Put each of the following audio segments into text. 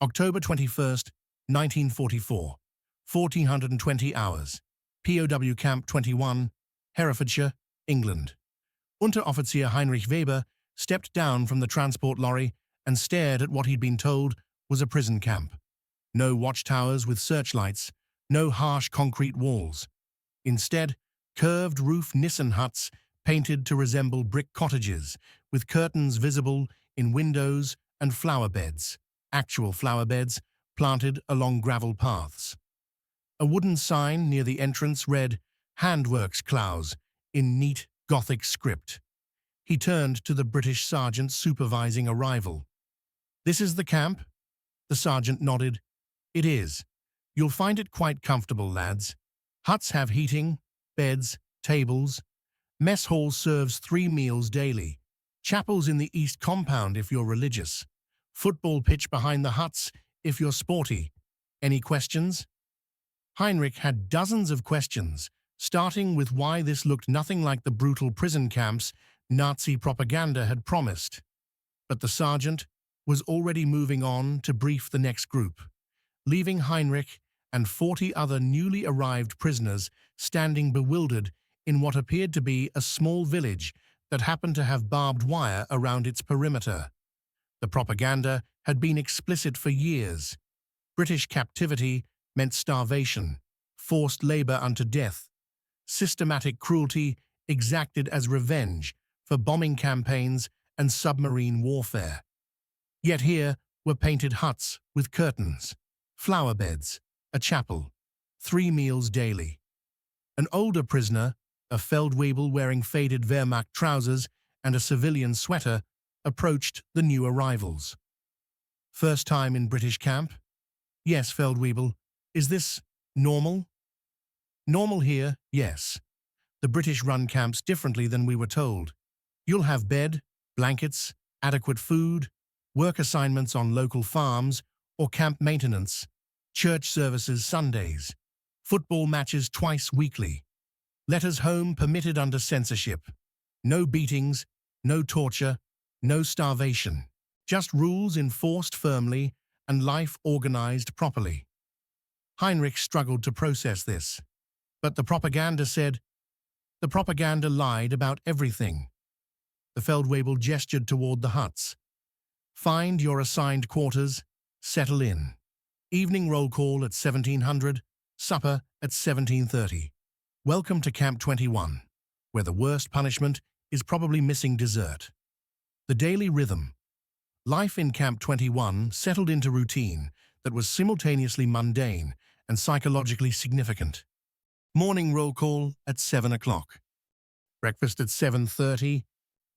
October 21st, 1944, 1420 hours. POW Camp 21, Herefordshire, England. Unteroffizier Heinrich Weber stepped down from the transport lorry and stared at what he'd been told was a prison camp. No watchtowers with searchlights, no harsh concrete walls. Instead, curved roof Nissen huts painted to resemble brick cottages, with curtains visible in windows and flower beds, actual flower beds planted along gravel paths. A wooden sign near the entrance read, "Handworks Klaus," in neat Gothic script. He turned to the British sergeant supervising arrival. "This is the camp?" The sergeant nodded. "It is. You'll find it quite comfortable, lads. Huts have heating, beds, tables. Mess hall serves 3 meals daily. Chapels in the east compound if you're religious. Football pitch behind the huts if you're sporty. Any questions?" Heinrich had dozens of questions, starting with why this looked nothing like the brutal prison camps Nazi propaganda had promised. But the sergeant was already moving on to brief the next group, leaving Heinrich and 40 other newly arrived prisoners standing bewildered in what appeared to be a small village that happened to have barbed wire around its perimeter. The propaganda had been explicit for years. British captivity meant starvation, forced labor unto death, systematic cruelty exacted as revenge for bombing campaigns and submarine warfare. Yet here were painted huts with curtains, flower beds, a chapel, 3 meals daily. An older prisoner, a Feldwebel wearing faded Wehrmacht trousers and a civilian sweater, approached the new arrivals. "First time in British camp?" "Yes, Feldwebel. Is this normal?" "Normal here, yes. The British run camps differently than we were told. You'll have bed, blankets, adequate food, work assignments on local farms or camp maintenance, church services Sundays, football matches twice weekly. Letters home permitted under censorship. No beatings, no torture, no starvation. Just rules enforced firmly and life organized properly." Heinrich struggled to process this. But the propaganda said, the propaganda lied about everything. The Feldwebel gestured toward the huts. "Find your assigned quarters, settle in. Evening roll call at 1700, supper at 1730. Welcome to Camp 21, where the worst punishment is probably missing dessert." The daily rhythm. Life in Camp 21 settled into routine that was simultaneously mundane and psychologically significant. Morning roll call at 7 o'clock. Breakfast at 7:30,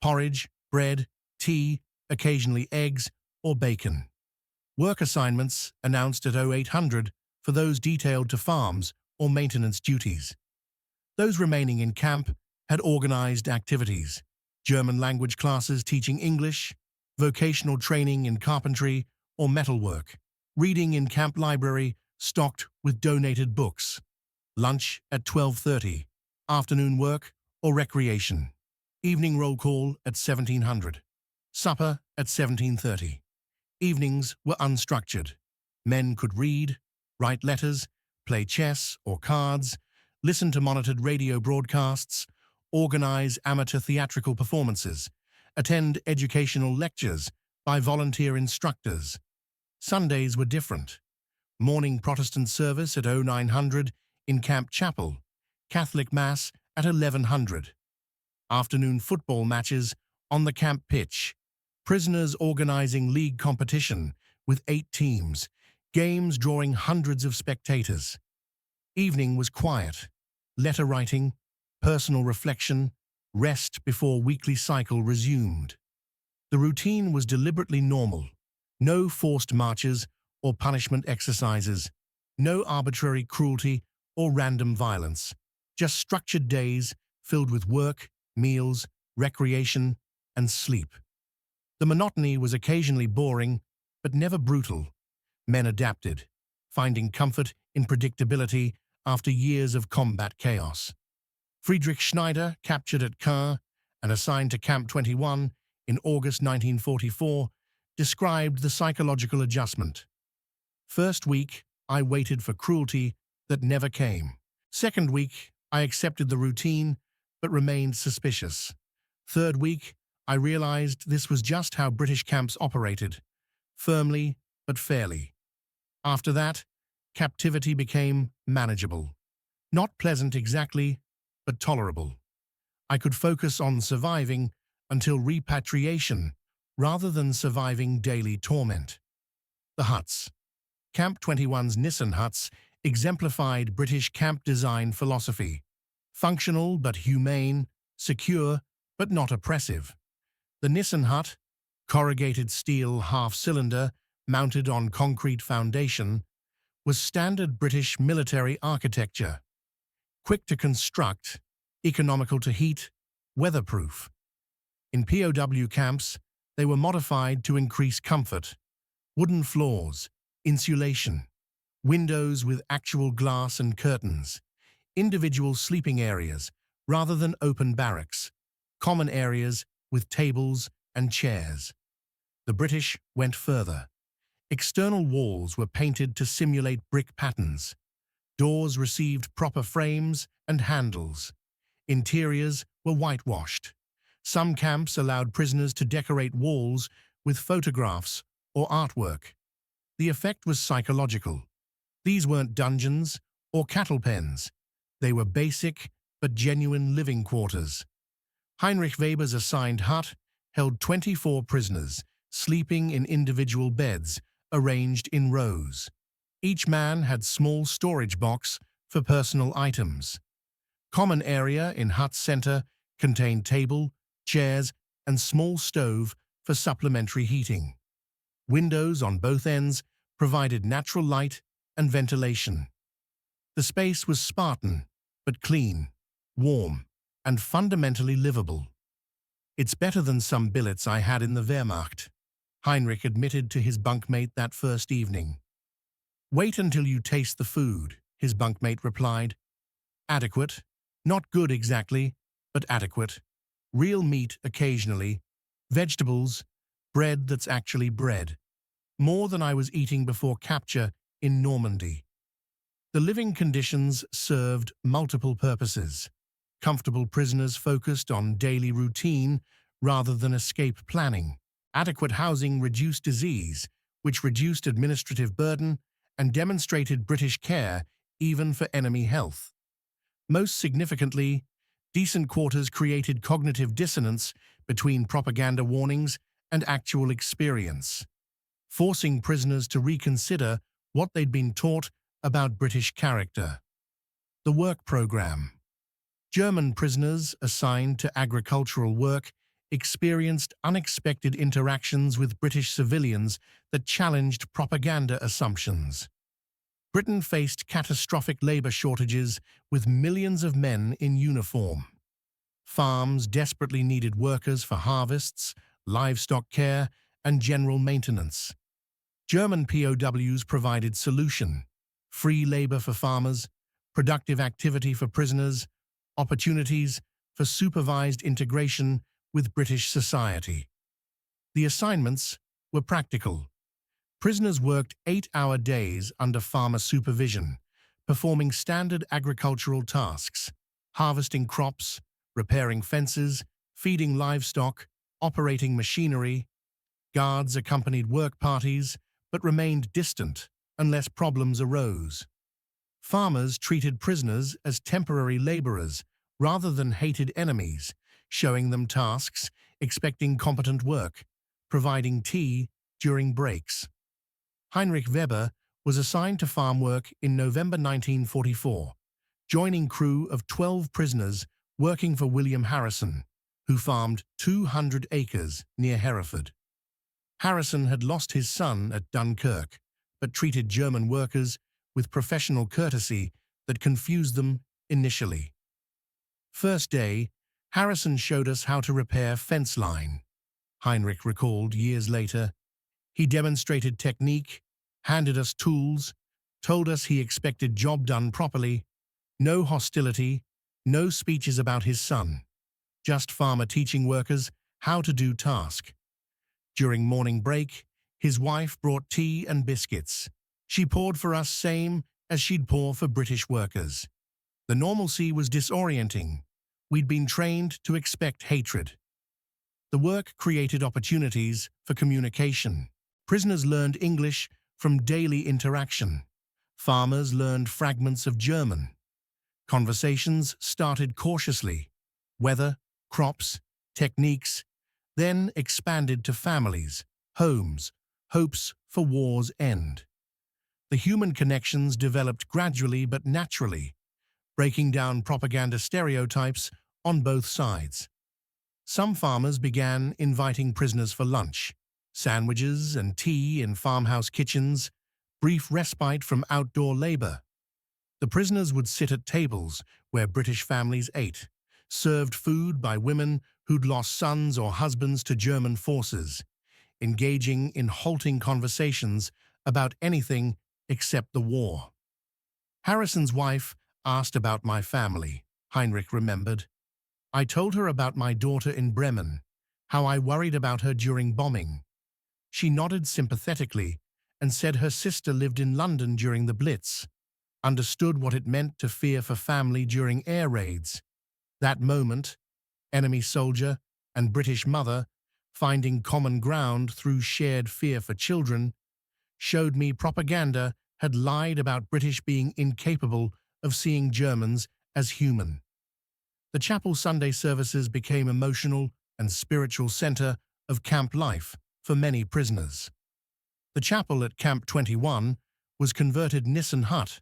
porridge, bread, tea, occasionally eggs or bacon. Work assignments announced at 0800 for those detailed to farms or maintenance duties. Those remaining in camp had organized activities, German language classes teaching English, vocational training in carpentry or metalwork, reading in camp library stocked with donated books, lunch at 12:30, afternoon work or recreation, evening roll call at 1700, supper at 1730. Evenings were unstructured. Men could read, write letters, play chess or cards, listen to monitored radio broadcasts, organize amateur theatrical performances, attend educational lectures by volunteer instructors. Sundays were different. Morning Protestant service at 0900 in Camp Chapel, Catholic Mass at 1100. Afternoon football matches on the camp pitch. Prisoners organizing league competition with 8 teams, games drawing hundreds of spectators. Evening was quiet. Letter writing, personal reflection, rest before weekly cycle resumed. The routine was deliberately normal. No forced marches or punishment exercises. No arbitrary cruelty or random violence. Just structured days filled with work, meals, recreation, and sleep. The monotony was occasionally boring, but never brutal. Men adapted, finding comfort in predictability after years of combat chaos. Friedrich Schneider, captured at Caen and assigned to Camp 21 in August 1944, described the psychological adjustment. First week, I waited for cruelty that never came. Second week, I accepted the routine, but remained suspicious. Third week, I realized this was just how British camps operated, firmly but fairly. After that, captivity became manageable. Not pleasant exactly, but tolerable. I could focus on surviving until repatriation rather than surviving daily torment. The huts. Camp 21's Nissen huts exemplified British camp design philosophy. Functional but humane, secure but not oppressive. The Nissen hut, corrugated steel half-cylinder mounted on concrete foundation, was standard British military architecture. Quick to construct, economical to heat, weatherproof. In POW camps, they were modified to increase comfort. Wooden floors, insulation, windows with actual glass and curtains, individual sleeping areas rather than open barracks, common areas with tables and chairs. The British went further. External walls were painted to simulate brick patterns. Doors received proper frames and handles. Interiors were whitewashed. Some camps allowed prisoners to decorate walls with photographs or artwork. The effect was psychological. These weren't dungeons or cattle pens. They were basic but genuine living quarters. Heinrich Weber's assigned hut held 24 prisoners, sleeping in individual beds, arranged in rows. Each man had small storage box for personal items. Common area in hut center contained table, chairs, and small stove for supplementary heating. Windows on both ends provided natural light and ventilation. The space was Spartan, but clean, warm, and fundamentally livable. "It's better than some billets I had in the Wehrmacht," Heinrich admitted to his bunkmate that first evening. "Wait until you taste the food," his bunkmate replied. "Adequate. Not good exactly, but adequate. Real meat occasionally, vegetables, bread that's actually bread. More than I was eating before capture in Normandy." The living conditions served multiple purposes. Comfortable prisoners focused on daily routine rather than escape planning. Adequate housing reduced disease, which reduced administrative burden and demonstrated British care even for enemy health. Most significantly, decent quarters created cognitive dissonance between propaganda warnings and actual experience, forcing prisoners to reconsider what they'd been taught about British character. The work program. German prisoners assigned to agricultural work experienced unexpected interactions with British civilians that challenged propaganda assumptions. Britain faced catastrophic labor shortages with millions of men in uniform. Farms desperately needed workers for harvests, livestock care, and general maintenance. German POWs provided solution: free labor for farmers, productive activity for prisoners, opportunities for supervised integration with British society. The assignments were practical. Prisoners worked 8-hour days under farmer supervision, performing standard agricultural tasks, harvesting crops, repairing fences, feeding livestock, operating machinery. Guards accompanied work parties, but remained distant unless problems arose. Farmers treated prisoners as temporary laborers rather than hated enemies, showing them tasks, expecting competent work, providing tea during breaks. Heinrich Weber was assigned to farm work in November 1944, joining crew of 12 prisoners working for William Harrison, who farmed 200 acres near Hereford. Harrison had lost his son at Dunkirk, but treated German workers with professional courtesy that confused them initially. First day, Harrison showed us how to repair fence line, Heinrich recalled years later. He demonstrated technique, handed us tools, told us he expected job done properly. No hostility, no speeches about his son. Just farmer teaching workers how to do task. During morning break, his wife brought tea and biscuits. She poured for us same as she'd pour for British workers. The normalcy was disorienting. We'd been trained to expect hatred. The work created opportunities for communication. Prisoners learned English from daily interaction. Farmers learned fragments of German. Conversations started cautiously. Weather, crops, techniques, then expanded to families, homes, hopes for war's end. The human connections developed gradually but naturally, breaking down propaganda stereotypes on both sides. Some farmers began inviting prisoners for lunch, sandwiches and tea in farmhouse kitchens, brief respite from outdoor labor. The prisoners would sit at tables where British families ate, served food by women who'd lost sons or husbands to German forces, engaging in halting conversations about anything except the war. Harrison's wife asked about my family, Heinrich remembered. I told her about my daughter in Bremen, how I worried about her during bombing. She nodded sympathetically and said her sister lived in London during the Blitz, understood what it meant to fear for family during air raids. That moment, enemy soldier and British mother finding common ground through shared fear for children, showed me propaganda had lied about British being incapable of seeing Germans as human. The chapel Sunday services became emotional and spiritual center of camp life for many prisoners. The chapel at Camp 21 was converted Nissen hut,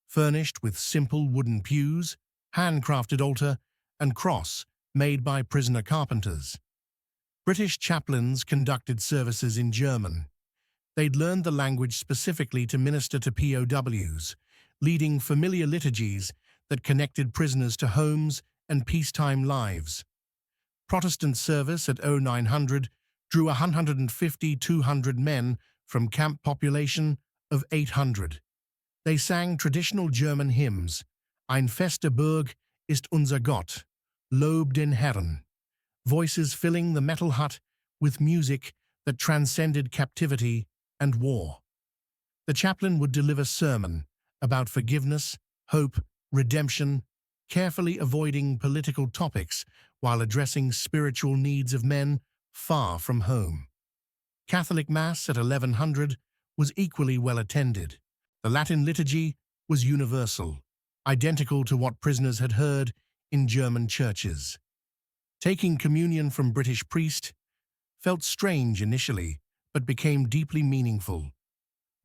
furnished with simple wooden pews, handcrafted altar, and cross made by prisoner carpenters. British chaplains conducted services in German. They'd learned the language specifically to minister to POWs, leading familiar liturgies that connected prisoners to homes and peacetime lives. Protestant service at 0900 drew 150-200 men from camp population of 800. They sang traditional German hymns, Ein fester Burg ist unser Gott, Lob den Herrn, voices filling the metal hut with music that transcended captivity and war. The chaplain would deliver sermon about forgiveness, hope, redemption, carefully avoiding political topics while addressing spiritual needs of men far from home. Catholic Mass at 1100 was equally well attended. The Latin liturgy was universal, identical to what prisoners had heard in German churches. Taking communion from British priest felt strange initially, but became deeply meaningful.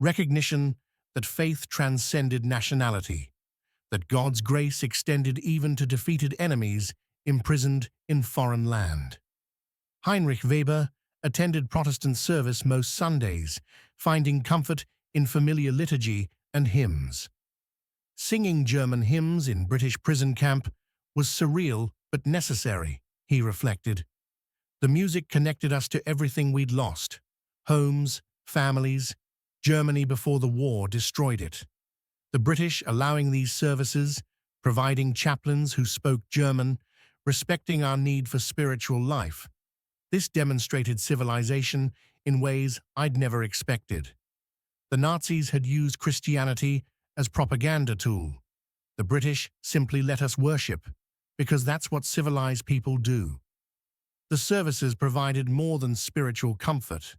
Recognition that faith transcended nationality, that God's grace extended even to defeated enemies imprisoned in foreign land. Heinrich Weber attended Protestant service most Sundays, finding comfort in familiar liturgy and hymns. Singing German hymns in British prison camp was surreal but necessary, he reflected. The music connected us to everything we'd lost: homes, families. Germany before the war destroyed it. The British allowing these services, providing chaplains who spoke German, respecting our need for spiritual life. This demonstrated civilization in ways I'd never expected. The Nazis had used Christianity as propaganda tool. The British simply let us worship, because that's what civilized people do. The services provided more than spiritual comfort.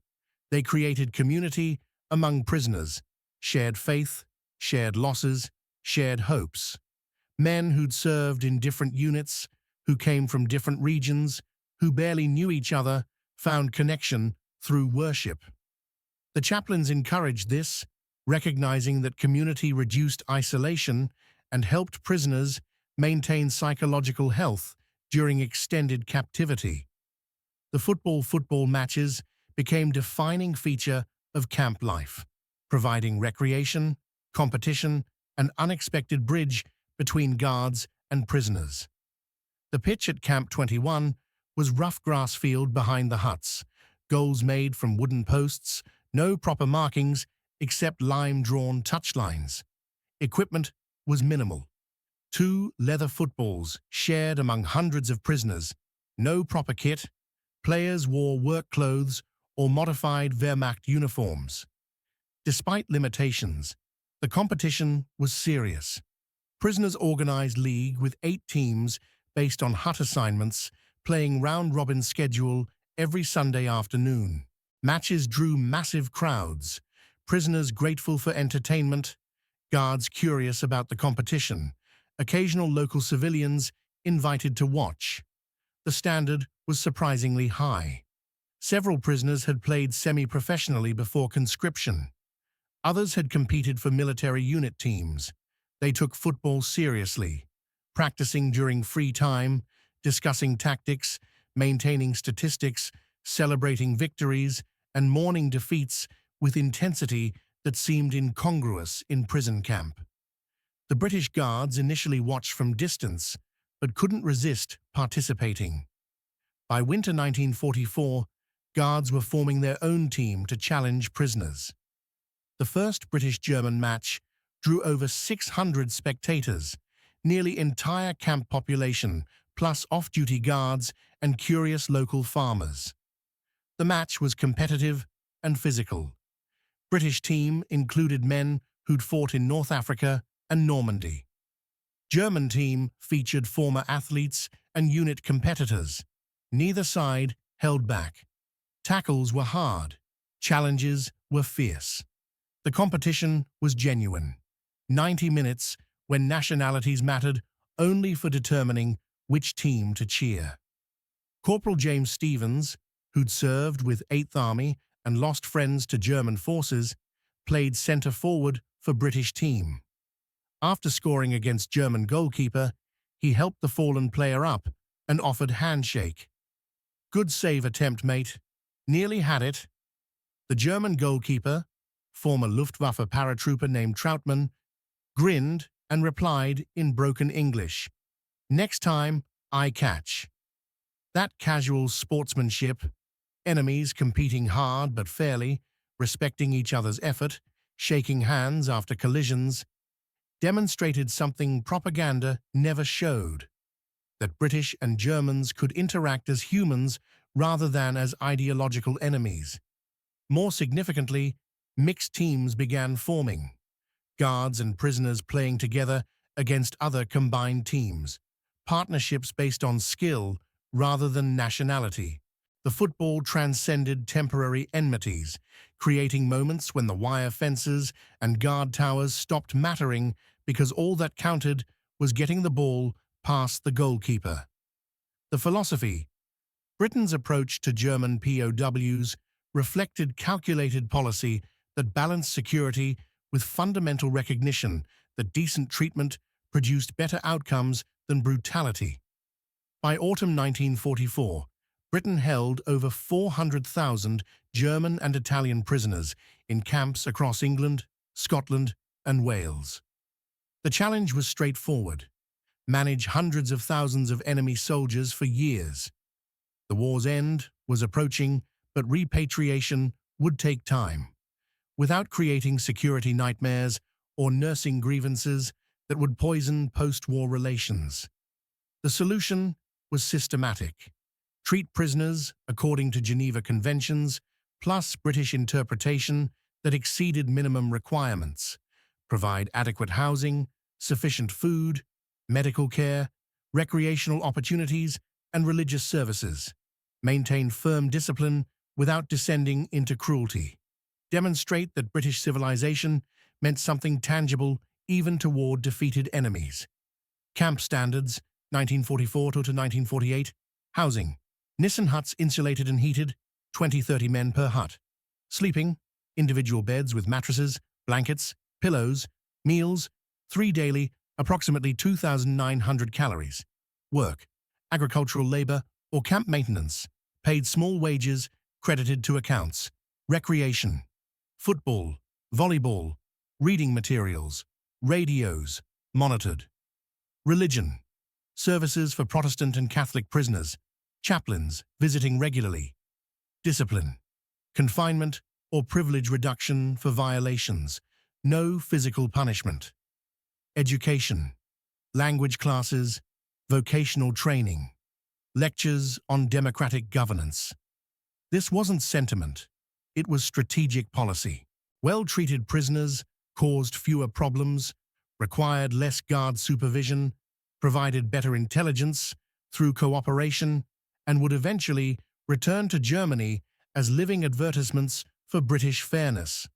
They created community among prisoners, shared faith, shared losses, shared hopes. Men who'd served in different units, who came from different regions, who barely knew each other, found connection through worship. The chaplains encouraged this, recognizing that community reduced isolation and helped prisoners maintain psychological health during extended captivity. The football matches became a defining feature of camp life, providing recreation, competition, and unexpected bridge between guards and prisoners. The pitch at Camp 21 was rough grass field behind the huts, goals made from wooden posts, no proper markings except lime-drawn touchlines. Equipment was minimal. 2 leather footballs shared among hundreds of prisoners, no proper kit. Players wore work clothes or modified Wehrmacht uniforms. Despite limitations, the competition was serious. Prisoners organized league with 8 teams based on hut assignments, playing round-robin schedule every Sunday afternoon. Matches drew massive crowds, prisoners grateful for entertainment, guards curious about the competition, occasional local civilians invited to watch. The standard was surprisingly high. Several prisoners had played semi-professionally before conscription. Others had competed for military unit teams. They took football seriously, practicing during free time, discussing tactics, maintaining statistics, celebrating victories, and mourning defeats with intensity that seemed incongruous in prison camp. The British Guards initially watched from distance, but couldn't resist participating. By winter 1944, Guards were forming their own team to challenge prisoners. The first British-German match drew over 600 spectators, nearly entire camp population, plus off-duty guards and curious local farmers. The match was competitive and physical. British team included men who'd fought in North Africa and Normandy. German team featured former athletes and unit competitors. Neither side held back. Tackles were hard. Challenges were fierce. The competition was genuine. 90 minutes when nationalities mattered only for determining which team to cheer. Corporal James Stevens, who'd served with 8th Army and lost friends to German forces, played centre forward for British team. After scoring against German goalkeeper, he helped the fallen player up and offered handshake. "Good save attempt, mate. Nearly had it." The German goalkeeper, former Luftwaffe paratrooper named Trautmann, grinned and replied in broken English, "Next time, I catch." That casual sportsmanship, enemies competing hard but fairly, respecting each other's effort, shaking hands after collisions, demonstrated something propaganda never showed: that British and Germans could interact as humans rather than as ideological enemies. More significantly, mixed teams began forming, guards and prisoners playing together against other combined teams, partnerships based on skill rather than nationality. The football transcended temporary enmities, creating moments when the wire fences and guard towers stopped mattering because all that counted was getting the ball past the goalkeeper. The philosophy: Britain's approach to German POWs reflected calculated policy that balanced security with fundamental recognition that decent treatment produced better outcomes than brutality. By autumn 1944, Britain held over 400,000 German and Italian prisoners in camps across England, Scotland, and Wales. The challenge was straightforward: manage hundreds of thousands of enemy soldiers for years. The war's end was approaching, but repatriation would take time, without creating security nightmares or nursing grievances that would poison post-war relations. The solution was systematic: treat prisoners according to Geneva Conventions, plus British interpretation that exceeded minimum requirements, provide adequate housing, sufficient food, medical care, recreational opportunities, and religious services, maintain firm discipline without descending into cruelty, demonstrate that British civilization meant something tangible even toward defeated enemies. Camp standards, 1944 to 1948, housing: Nissen huts insulated and heated, 20-30 men per hut. Sleeping: individual beds with mattresses, blankets, pillows. Meals: 3 daily, approximately 2,900 calories. Work: agricultural labor or camp maintenance, paid small wages, credited to accounts. Recreation: football, volleyball, reading materials, radios, monitored. Religion: services for Protestant and Catholic prisoners, chaplains visiting regularly. Discipline: confinement or privilege reduction for violations, no physical punishment. Education: language classes, vocational training, lectures on democratic governance. This wasn't sentiment, it was strategic policy. Well-treated prisoners caused fewer problems, required less guard supervision, provided better intelligence through cooperation, and would eventually return to Germany as living advertisements for British fairness.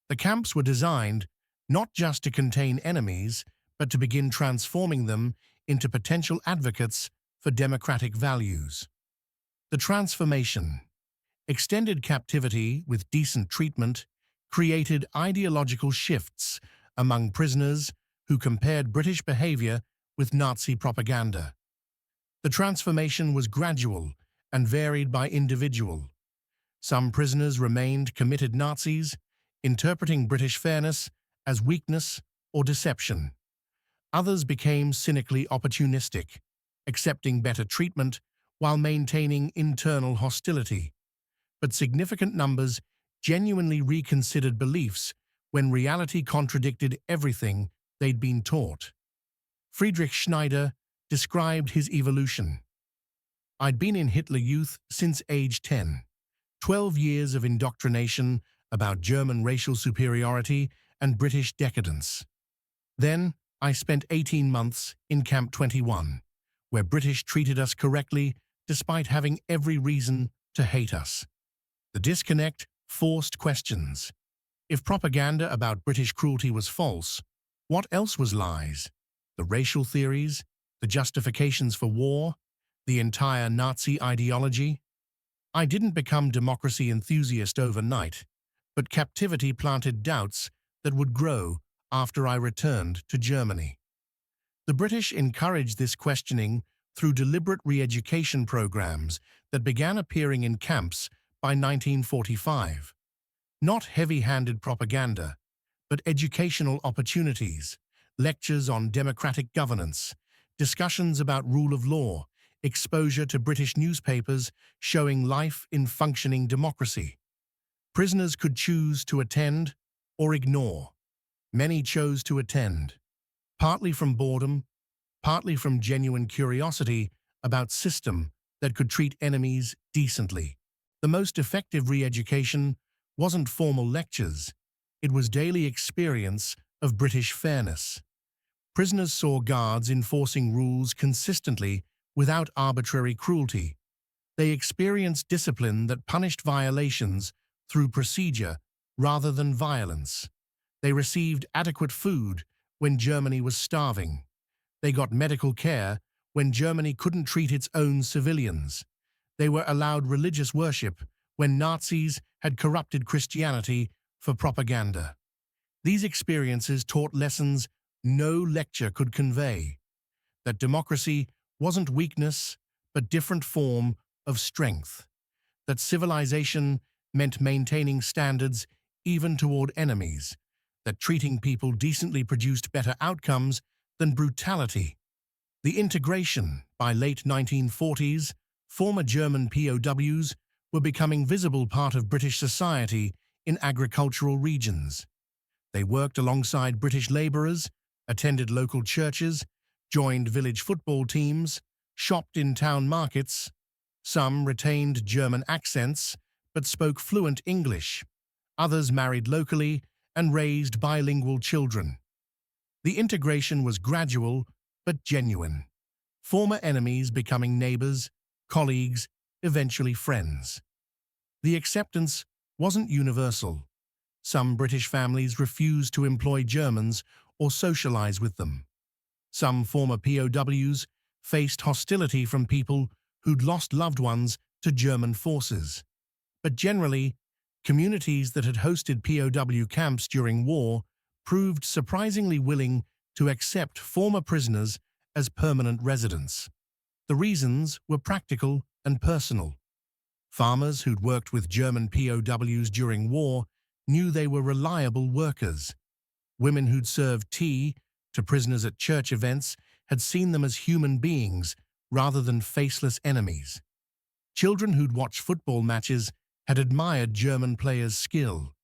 The camps were designed not just to contain enemies, but to begin transforming them into potential advocates for democratic values. The transformation, extended captivity with decent treatment, created ideological shifts among prisoners who compared British behavior with Nazi propaganda. The transformation was gradual and varied by individual. Some prisoners remained committed Nazis, interpreting British fairness as weakness or deception. Others became cynically opportunistic, accepting better treatment while maintaining internal hostility. But significant numbers genuinely reconsidered beliefs when reality contradicted everything they'd been taught. Friedrich Schneider described his evolution. "I'd been in Hitler Youth since age 10. 12 years of indoctrination about German racial superiority and British decadence. Then I spent 18 months in Camp 21, where British treated us correctly despite having every reason to hate us. The disconnect forced questions. If propaganda about British cruelty was false, what else was lies? The racial theories, the justifications for war, the entire Nazi ideology? I didn't become democracy enthusiast overnight, but captivity planted doubts that would grow after I returned to Germany. The British encouraged this questioning through deliberate re-education programs that began appearing in camps by 1945. Not heavy-handed propaganda, but educational opportunities, lectures on democratic governance, discussions about rule of law, exposure to British newspapers showing life in functioning democracy. Prisoners could choose to attend or ignore. Many chose to attend, partly from boredom, partly from genuine curiosity about system that could treat enemies decently. The most effective re-education wasn't formal lectures, it was daily experience of British fairness. Prisoners saw guards enforcing rules consistently without arbitrary cruelty. They experienced discipline that punished violations through procedure rather than violence. They received adequate food when Germany was starving. They got medical care when Germany couldn't treat its own civilians. They were allowed religious worship when Nazis had corrupted Christianity for propaganda. These experiences taught lessons no lecture could convey. That democracy wasn't weakness, but different form of strength. That civilization meant maintaining standards even toward enemies. That treating people decently produced better outcomes than brutality. The integration, by late 1940s, former German POWs were becoming visible part of British society in agricultural regions. They worked alongside British labourers, attended local churches, joined village football teams, shopped in town markets. Some retained German accents but spoke fluent English. Others married locally and raised bilingual children. The integration was gradual but genuine. Former enemies becoming neighbours, colleagues, eventually friends. The acceptance wasn't universal. Some British families refused to employ Germans or socialise with them. Some former POWs faced hostility from people who'd lost loved ones to German forces. But generally, communities that had hosted POW camps during war proved surprisingly willing to accept former prisoners as permanent residents. The reasons were practical and personal. Farmers who'd worked with German POWs during war knew they were reliable workers. Women who'd served tea to prisoners at church events had seen them as human beings rather than faceless enemies. Children who'd watched football matches had admired German players' skill.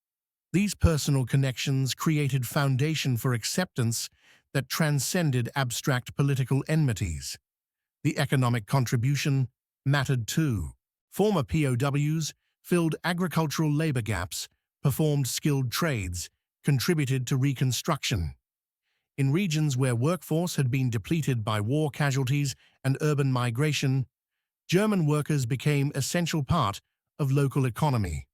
These personal connections created foundation for acceptance that transcended abstract political enmities. The economic contribution mattered too. Former POWs filled agricultural labor gaps performed skilled trades, contributed to reconstruction. In regions where workforce had been depleted by war casualties and urban migration, German workers became an essential part of local economy.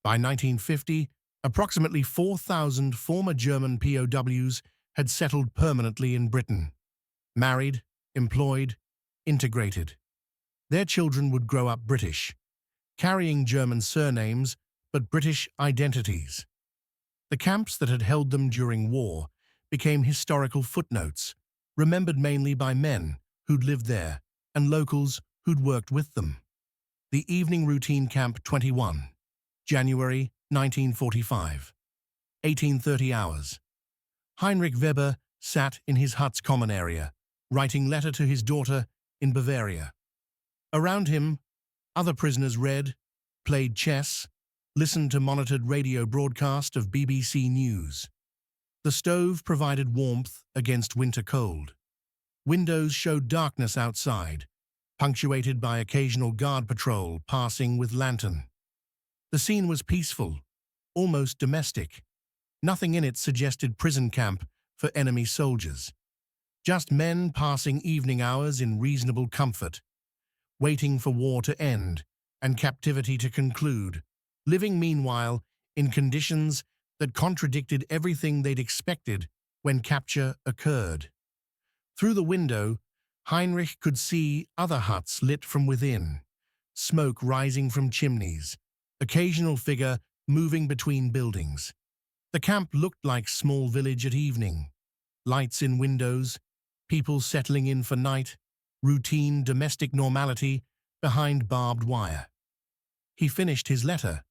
By 1950, approximately 4,000 former German POWs had settled permanently in Britain. Married, employed, integrated. Their children would grow up British, carrying German surnames but British identities. The camps that had held them during war became historical footnotes, remembered mainly by men who'd lived there and locals who'd worked with them. The Evening Routine Camp 21, January 1945. 18:30 hours. Heinrich Weber sat in his hut's common area, writing letter to his daughter in Bavaria. Around him, other prisoners read, played chess, listened to monitored radio broadcast of BBC News. The stove provided warmth against winter cold. Windows showed darkness outside, punctuated by occasional guard patrol passing with lantern. The scene was peaceful, almost domestic. Nothing in it suggested prison camp for enemy soldiers. Just men passing evening hours in reasonable comfort, waiting for war to end and captivity to conclude, living meanwhile in conditions that contradicted everything they'd expected when capture occurred. Through the window, Heinrich could see other huts lit from within, smoke rising from chimneys, occasional figure moving between buildings. The camp looked like small village at evening. Lights in windows, people settling in for night, routine domestic normality behind barbed wire. He finished his letter,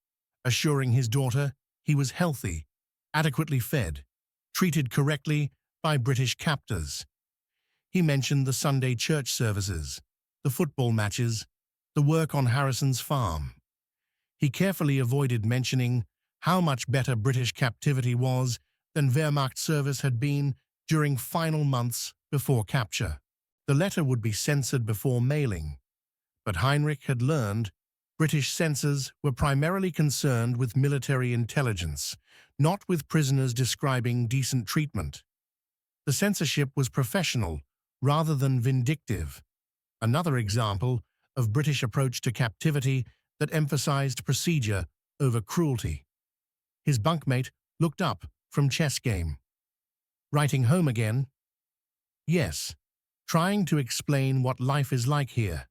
assuring his daughter he was healthy, adequately fed, treated correctly by British captors. He mentioned the Sunday church services, the football matches, the work on Harrison's farm. He carefully avoided mentioning how much better British captivity was than Wehrmacht service had been during final months before capture. The letter would be censored before mailing, but Heinrich had learned British censors were primarily concerned with military intelligence, not with prisoners describing decent treatment. The censorship was professional rather than vindictive, another example of British approach to captivity that emphasized procedure over cruelty. His bunkmate looked up from chess game. Writing home again? Yes, trying to explain what life is like here.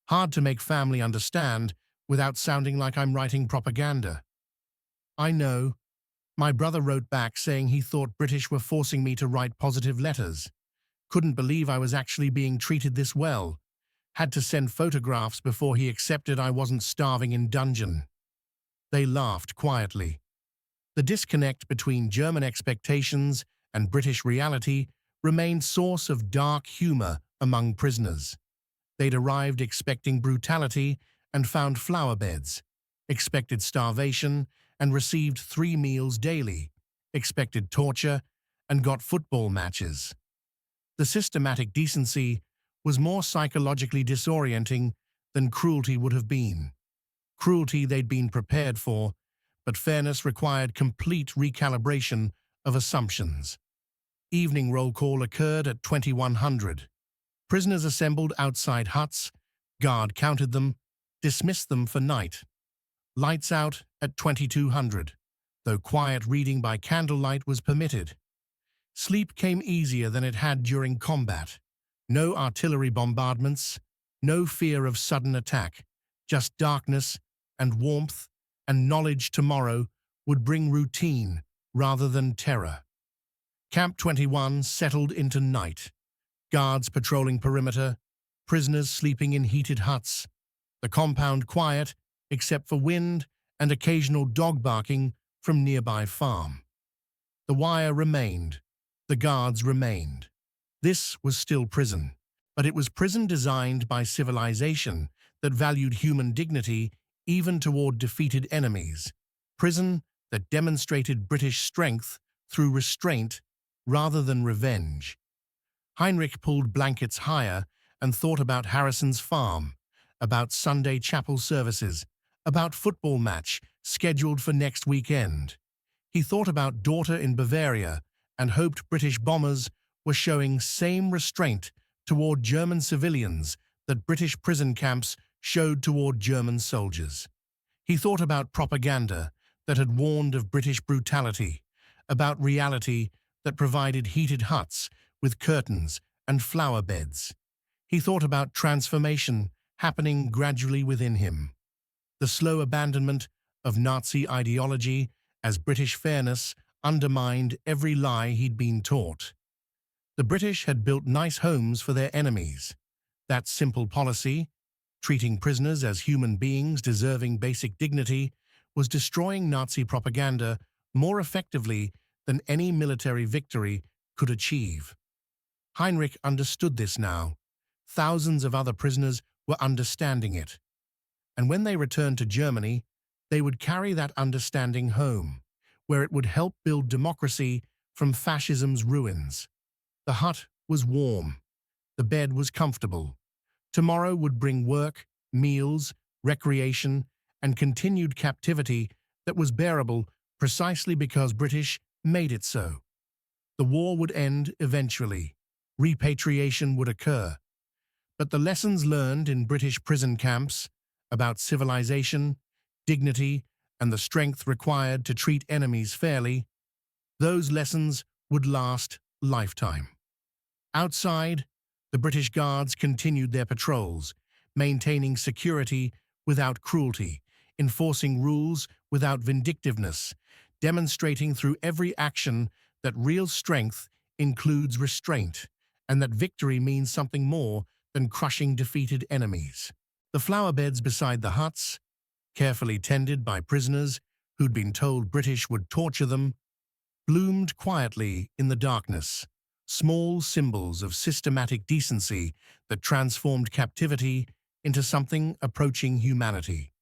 Hard to make family understand without sounding like I'm writing propaganda. I know. My brother wrote back saying he thought British were forcing me to write positive letters. Couldn't believe I was actually being treated this well. Had to send photographs before he accepted I wasn't starving in dungeon. They laughed quietly. The disconnect between German expectations and British reality remained source of dark humor among prisoners. They'd arrived expecting brutality and found flower beds, expected starvation and received 3 meals daily, expected torture and got football matches. The systematic decency was more psychologically disorienting than cruelty would have been. Cruelty they'd been prepared for, but fairness required complete recalibration of assumptions. Evening roll call occurred at 2100. Prisoners assembled outside huts, guard counted them, dismissed them for night. Lights out at 2200, though quiet reading by candlelight was permitted. Sleep came easier than it had during combat. No artillery bombardments, no fear of sudden attack, just darkness and warmth and knowledge tomorrow would bring routine rather than terror. Camp 21 settled into night. Guards patrolling perimeter, prisoners sleeping in heated huts. The compound quiet, except for wind and occasional dog barking from nearby farm. The wire remained. The guards remained. This was still prison, but it was prison designed by civilization that valued human dignity even toward defeated enemies. Prison that demonstrated British strength through restraint rather than revenge. Heinrich pulled blankets higher and thought about Harrison's farm, about Sunday chapel services, about football match scheduled for next weekend. He thought about daughter in Bavaria and hoped British bombers were showing same restraint toward German civilians that British prison camps showed toward German soldiers. He thought about propaganda that had warned of British brutality, about reality that provided heated huts with curtains and flower beds. He thought about transformation happening gradually within him. The slow abandonment of Nazi ideology as British fairness undermined every lie he'd been taught. The British had built nice homes for their enemies. That simple policy, treating prisoners as human beings deserving basic dignity, was destroying Nazi propaganda more effectively than any military victory could achieve. Heinrich understood this now. Thousands of other prisoners were understanding it. And when they returned to Germany, they would carry that understanding home, where it would help build democracy from fascism's ruins. The hut was warm. The bed was comfortable. Tomorrow would bring work, meals, recreation, and continued captivity that was bearable precisely because British made it so. The war would end eventually. Repatriation would occur. But the lessons learned in British prison camps about civilization, dignity, and the strength required to treat enemies fairly, those lessons would last lifetime. Outside, the British Guards continued their patrols, maintaining security without cruelty, enforcing rules without vindictiveness, demonstrating through every action that real strength includes restraint, and that victory means something more than crushing defeated enemies. The flower beds beside the huts, carefully tended by prisoners who'd been told British would torture them, bloomed quietly in the darkness, small symbols of systematic decency that transformed captivity into something approaching humanity.